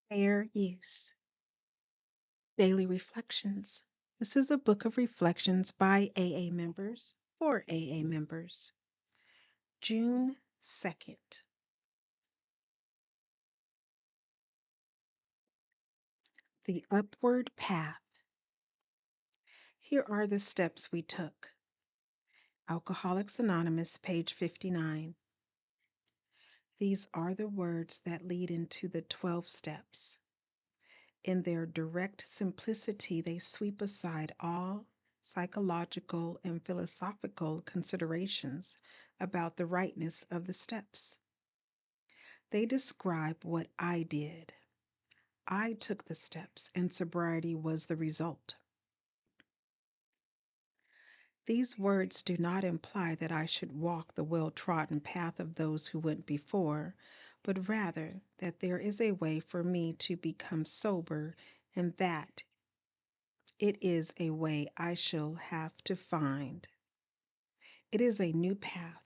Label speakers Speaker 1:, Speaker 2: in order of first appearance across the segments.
Speaker 1: Fair use. Daily Reflections. This is a book of reflections by AA members for AA members. June 2nd. The Upward Path. Here are the steps we took. Alcoholics Anonymous, page 59. These are the words that lead into the 12 steps. In their direct simplicity, they sweep aside all psychological and philosophical considerations about the rightness of the steps. They describe what I did. I took the steps, and sobriety was the result. These words do not imply that I should walk the well-trodden path of those who went before, but rather that there is a way for me to become sober, and that it is a way I shall have to find. It is a new path,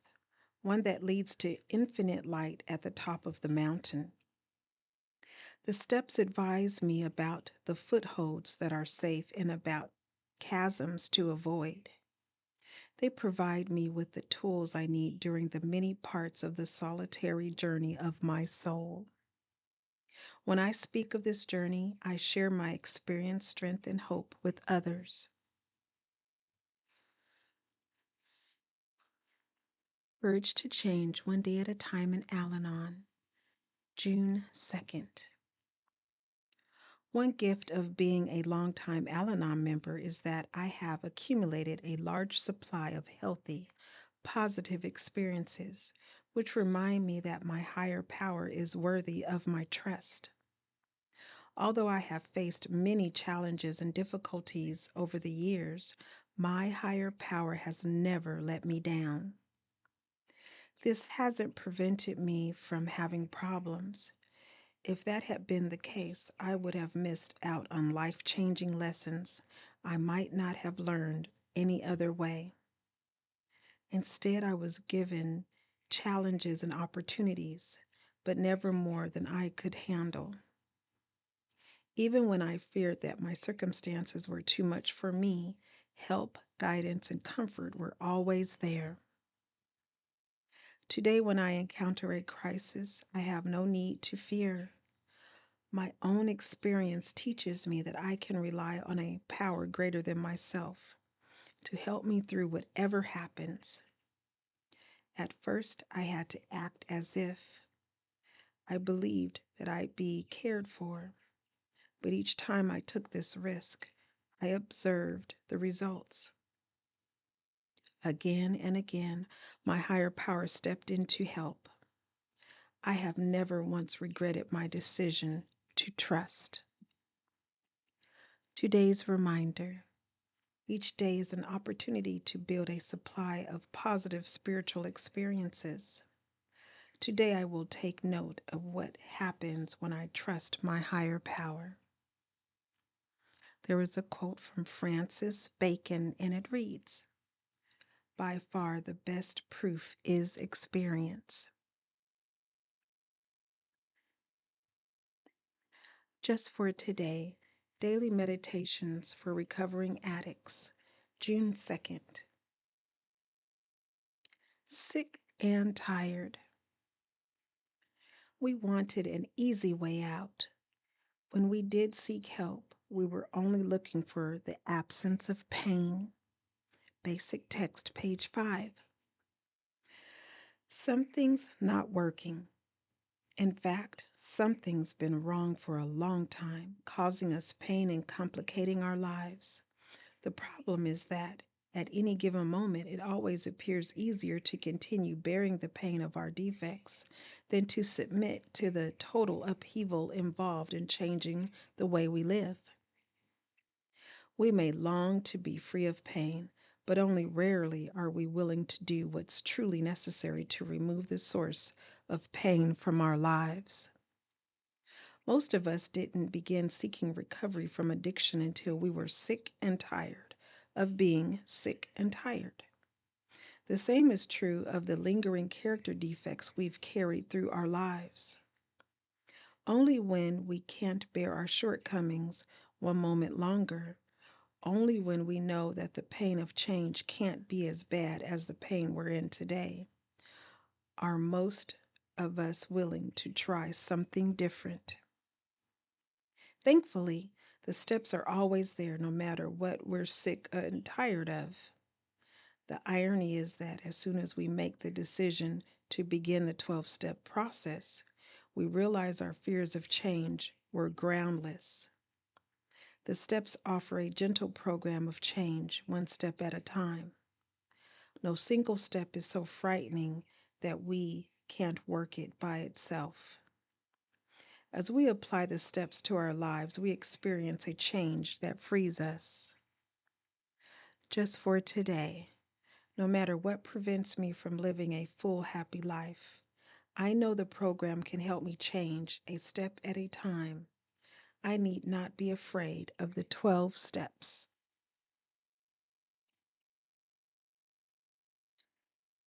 Speaker 1: one that leads to infinite light at the top of the mountain. The steps advise me about the footholds that are safe and about chasms to avoid. They provide me with the tools I need during the many parts of the solitary journey of my soul. When I speak of this journey, I share my experience, strength, and hope with others. Urge to change one day at a time in Al-Anon, June 2nd. One gift of being a longtime Al-Anon member is that I have accumulated a large supply of healthy, positive experiences, which remind me that my higher power is worthy of my trust. Although I have faced many challenges and difficulties over the years, my higher power has never let me down. This hasn't prevented me from having problems. If that had been the case, I would have missed out on life-changing lessons I might not have learned any other way. Instead, I was given challenges and opportunities, but never more than I could handle. Even when I feared that my circumstances were too much for me, help, guidance, and comfort were always there. Today, when I encounter a crisis, I have no need to fear. My own experience teaches me that I can rely on a power greater than myself to help me through whatever happens. At first, I had to act as if I believed that I'd be cared for, but each time I took this risk, I observed the results. Again and again, my higher power stepped in to help. I have never once regretted my decision to trust. Today's reminder. Each day is an opportunity to build a supply of positive spiritual experiences. Today I will take note of what happens when I trust my higher power. There is a quote from Francis Bacon, and it reads, "By far the best proof is experience." Just for today, Daily Meditations for Recovering Addicts, June 2nd. Sick and tired. We wanted an easy way out. When we did seek help, we were only looking for the absence of pain. Basic text, page 5. Something's not working. In fact, something's been wrong for a long time, causing us pain and complicating our lives. The problem is that at any given moment, it always appears easier to continue bearing the pain of our defects than to submit to the total upheaval involved in changing the way we live. We may long to be free of pain, but only rarely are we willing to do what's truly necessary to remove the source of pain from our lives. Most of us didn't begin seeking recovery from addiction until we were sick and tired of being sick and tired. The same is true of the lingering character defects we've carried through our lives. Only when we can't bear our shortcomings one moment longer, only when we know that the pain of change can't be as bad as the pain we're in today, are most of us willing to try something different. Thankfully, the steps are always there no matter what we're sick and tired of. The irony is that as soon as we make the decision to begin the 12-step process, we realize our fears of change were groundless. The steps offer a gentle program of change, one step at a time. No single step is so frightening that we can't work it by itself. As we apply the steps to our lives, we experience a change that frees us. Just for today, no matter what prevents me from living a full, happy life, I know the program can help me change a step at a time. I need not be afraid of the 12 steps.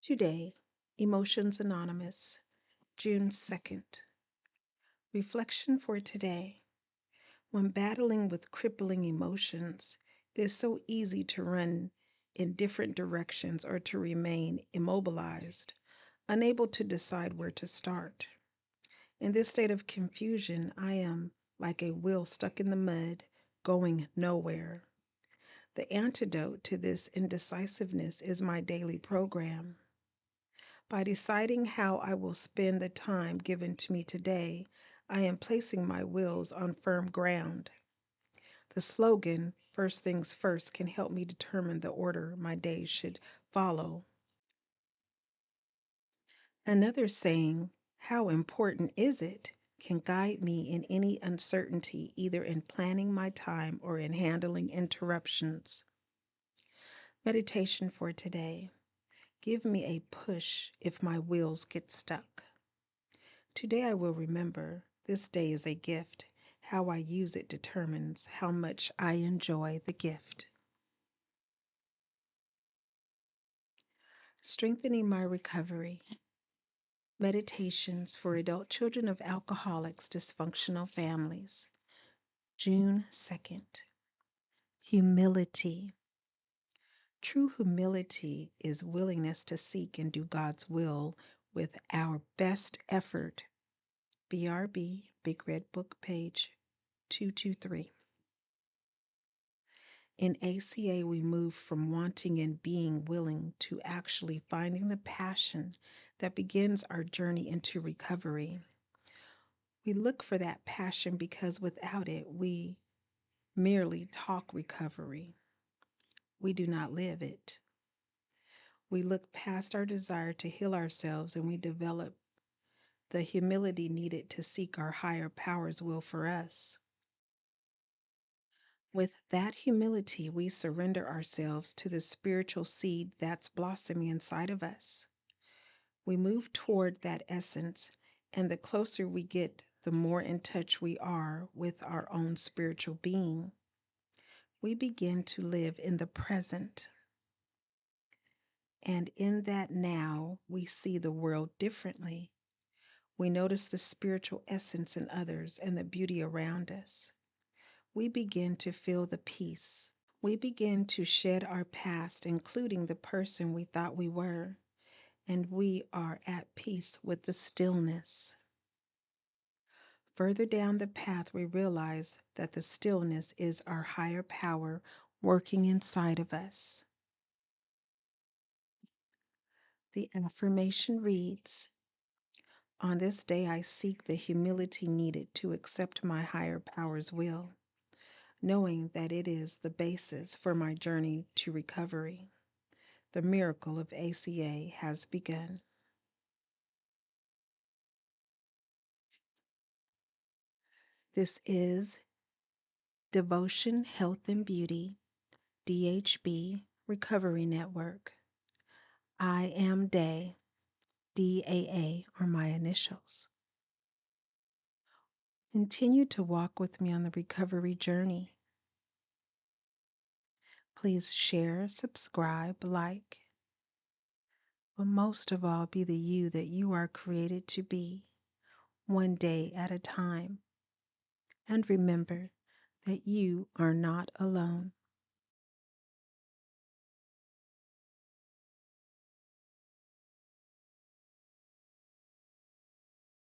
Speaker 1: Today, Emotions Anonymous, June 2nd. Reflection for today. When battling with crippling emotions, it is so easy to run in different directions or to remain immobilized, unable to decide where to start. In this state of confusion, I am like a wheel stuck in the mud, going nowhere. The antidote to this indecisiveness is my daily program. By deciding how I will spend the time given to me today, I am placing my wheels on firm ground. The slogan, "First things first," can help me determine the order my days should follow. Another saying, "How important is it?" can guide me in any uncertainty, either in planning my time or in handling interruptions. Meditation for today. Give me a push if my wheels get stuck. Today I will remember this day is a gift. How I use it determines how much I enjoy the gift. Strengthening my recovery. Meditations for adult children of alcoholics, dysfunctional families. June 2nd. Humility. True humility is willingness to seek and do God's will with our best effort. BRB, Big Red Book, page 223. In ACA, we move from wanting and being willing to actually finding the passion that begins our journey into recovery. We look for that passion because without it, we merely talk recovery. We do not live it. We look past our desire to heal ourselves and we develop the humility needed to seek our higher power's will for us. With that humility, we surrender ourselves to the spiritual seed that's blossoming inside of us. We move toward that essence, and the closer we get, the more in touch we are with our own spiritual being. We begin to live in the present. And in that now, we see the world differently. We notice the spiritual essence in others and the beauty around us. We begin to feel the peace. We begin to shed our past, including the person we thought we were, and we are at peace with the stillness. Further down the path, we realize that the stillness is our higher power working inside of us. The affirmation reads, "On this day, I seek the humility needed to accept my higher power's will, knowing that it is the basis for my journey to recovery. The miracle of ACA has begun." This is Devotion, Health, and Beauty, DHB Recovery Network. I am Day, DAA are my initials. Continue to walk with me on the recovery journey. Please share, subscribe, like, but most of all, be the you that you are created to be. one day at a time. And remember that you are not alone.